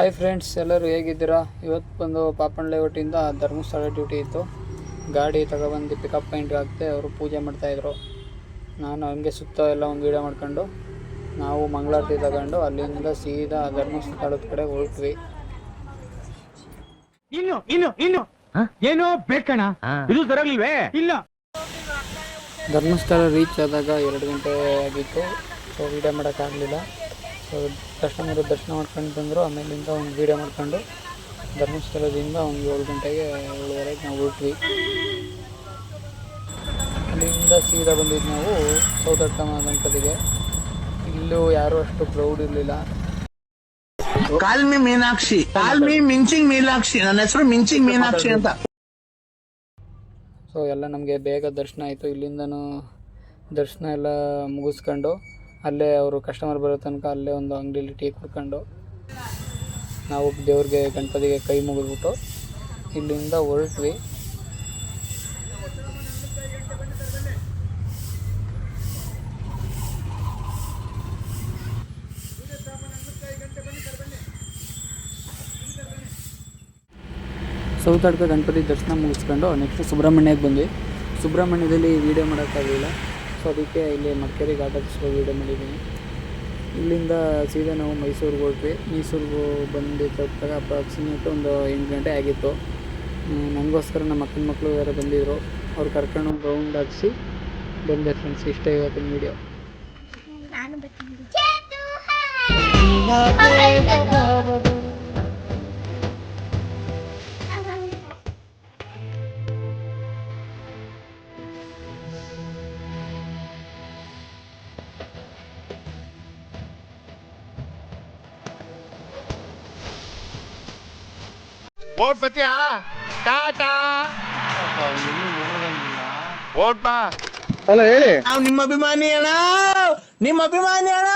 Hi friends, ಎಲ್ಲರೂ ಹೇಗಿದ್ದೀರಾ? ಇವತ್ತು ಬಂದು ಪಾಪಣ್ಣ ಲೇಔಟಿಂದ ಧರ್ಮಸ್ಥಳ ಡ್ಯೂಟಿ ಇತ್ತು. ಗಾಡಿ ತಗೊಬಂದು ಪಿಕಪ್ ಪಾಯಿಂಟ್ಗೆ ಹಾಕ್ತೆ. ಅವರು ಪೂಜೆ ಮಾಡ್ತಾಯಿದ್ರು. ನಾನು ಹಂಗೆ ಸುತ್ತ ಎಲ್ಲ ಒಂದು ವೀಡಿಯೋ ಮಾಡ್ಕೊಂಡು ನಾವು ಮಂಗಳಾರತಿ ತಗೊಂಡು ಅಲ್ಲಿಂದ ಸೀದಾ ಧರ್ಮಸ್ಥಳದ ಕಡೆ ಹೊರಟ್ವಿ. ಏನೋ ಬೇಕಣ್ಣ, ಇದು ತರಲಿಲ್ವೇ? ಇಲ್ಲ. ಧರ್ಮಸ್ಥಳ ರೀಚ್ ಆದಾಗ 2 ಗಂಟೆ ಆಗಿತ್ತು. ಸೊ ವೀಡಿಯೋ ಮಾಡೋಕ್ಕಾಗಲಿಲ್ಲ. ಸೊ ಕಸ್ಟಮರು ದರ್ಶನ ಮಾಡ್ಕೊಂಡು ಬಂದರು. ಆಮೇಲಿಂದ ಒಂದು ವೀಡಿಯೋ ಮಾಡ್ಕೊಂಡು ಧರ್ಮಸ್ಥಳದಿಂದ ಒಂದು 7 ಗಂಟೆಗೆ 7:30 ನಾವು ಹೊರಟ್ವಿ. ಅಲ್ಲಿಂದ ಸೀದಾ ಬಂದಿದ್ದು ನಾವು ಸೌದತ್ತಮ್ಮ ಗಣಪತಿಗೆ. ಇಲ್ಲೂ ಯಾರೂ ಅಷ್ಟು ಕ್ರೌಡ್ ಇರಲಿಲ್ಲ. ಕಾಲ್ಮಿ ಮೀನಾಕ್ಷಿ, ಕಾಲ್ಮಿ ಮಿಂಚಿಂಗ್ ಮೀನಾಕ್ಷಿ, ನನ್ನ ಹೆಸರು ಮಿಂಚಿಂಗ್ ಮೀನಾಕ್ಷಿ ಅಂತ. ಸೊ ಎಲ್ಲ ನಮಗೆ ಬೇಗ ದರ್ಶನ ಆಯಿತು. ಇಲ್ಲಿಂದನೂ ದರ್ಶನ ಎಲ್ಲ ಮುಗಿಸ್ಕೊಂಡು ಅಲ್ಲೇ ಅವರು ಕಸ್ಟಮರ್ ಬರೋ ತನಕ ಅಲ್ಲೇ ಒಂದು ಅಂಗಡಿಯಲ್ಲಿ ಟೀ ಕುಡ್ಕೊಂಡು ನಾವು ದೇವ್ರಿಗೆ ಗಣಪತಿಗೆ ಕೈ ಮುಗಿದ್ಬಿಟ್ಟು ಇಲ್ಲಿಂದ ಹೊರಟ್ವಿ. ಸೌತಡ್ಕ ಗಣಪತಿ ದರ್ಶನ ಮುಗಿಸ್ಕೊಂಡು ನೆಕ್ಸ್ಟ್ ಸುಬ್ರಹ್ಮಣ್ಯಕ್ಕೆ ಬಂದ್ವಿ. ಸುಬ್ರಹ್ಮಣ್ಯದಲ್ಲಿ ವೀಡಿಯೋ ಮಾಡೋಕ್ಕಾಗಲಿಲ್ಲ. ಸೊ ಅದಕ್ಕೆ ಇಲ್ಲಿ ಮಡಿಕೇರಿ ಘಾಟ್ ಹತ್ತಿಸ್ಕೊಂಡು ವೀಡಿಯೋ ಮಾಡಿದ್ದೀನಿ. ಇಲ್ಲಿಂದ ಸೀದಾ ನಾವು ಮೈಸೂರಿಗೆ ಹೊರಟ್ವಿ. ಮೈಸೂರಿಗೆ ಬಂದು ತಲುಪಿದಾಗ ಅಪ್ರಾಕ್ಸಿಮೇಟ್ ಒಂದು 8 ಗಂಟೆ ಆಗಿತ್ತು. ನನಗೋಸ್ಕರ ನಮ್ಮ ಅಕ್ಕನ ಮಕ್ಕಳು ಬೇರೆ ಬಂದಿದ್ದರು. ಅವ್ರು ಕರ್ಕೊಂಡು ಒಂದು ರೌಂಡ್ ಹಾಕಿಸಿ ಬಂದೆ ಫ್ರೆಂಡ್ಸ್. ಇಷ್ಟೇ ಇವತ್ತಿನ ವೀಡಿಯೋ. ಓಟ್ ಬತ್ತೀಯಾ? ಟಾಟಾ ಓಟ್ ಬಾ. ಅಲ್ಲ ಹೇಳಿ, ನಾವು ನಿಮ್ಮ ಅಭಿಮಾನಿ ಅಣ್ಣ, ನಿಮ್ಮ ಅಭಿಮಾನಿ ಅಣ್ಣ.